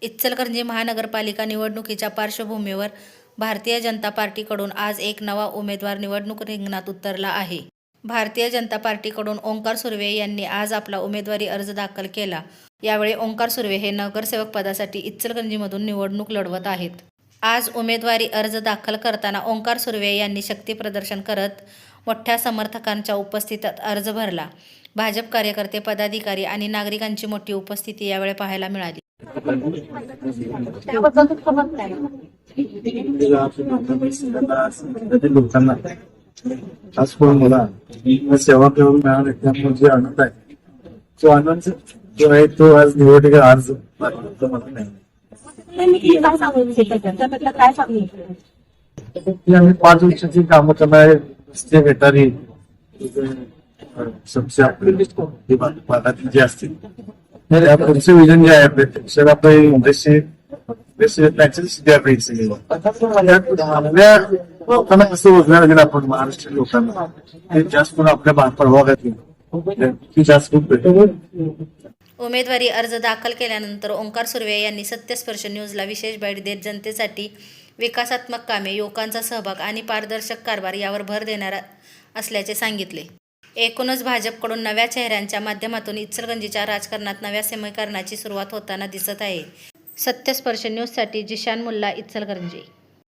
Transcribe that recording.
इचलकरंजी महानगरपालिका निवडणुकीच्या पार्श्वभूमीवर भारतीय जनता पार्टीकडून आज एक नवा उमेदवार निवडणूक रिंगणात उतरला आहे. भारतीय जनता पार्टीकडून ओंकार सुर्वे यांनी आज आपला उमेदवारी अर्ज दाखल केला. यावेळी ओंकार सुर्वे हे नगरसेवक पदासाठी इचलकरंजीमधून निवडणूक लढवत आहेत. आज उमेदवारी अर्ज दाखल करताना ओंकार सुर्वे यांनी शक्तीप्रदर्शन करत मोठ्या समर्थकांच्या उपस्थितीत अर्ज भरला. भाजप कार्यकर्ते, पदाधिकारी आणि नागरिकांची मोठी उपस्थिती यावेळी पाहायला मिळाली. लोकांना खास करून मला सेवा करून मिळाले त्यामुळे जे आनंद आहे तो आनंद जो आहे तो आज निवडणूक अर्ज मला नाही. आम्ही 5 वर्षाची कामं करणारे रस्ते, गटारी, सबसे आपले भागातील जे असतील तर पुढचे विजन जे आहे आपले सर आपले आपल्या लोकांना कसं रोजगार दिला आपण महाराष्ट्रीय लोकांना ते जास्त करून आपल्या प्रभागातील जास्त उमेदवारी अर्ज दाखल केल्यानंतर ओंकार सुर्वे यांनी सत्यस्पर्श न्यूजला विशेष भेट देत जनतेसाठी विकासात्मक कामे, युवकांचा सहभाग आणि पारदर्शक कारभार यावर भर देणार असल्याचे सांगितले. एकूणच भाजपकडून नव्या चेहऱ्यांच्या माध्यमातून इचलकरंजीच्या राजकारणात नव्या समीकरणाची सुरुवात होताना दिसत आहे. सत्यस्पर्श न्यूजसाठी जिशान मुल्ला, इचलकरंजी.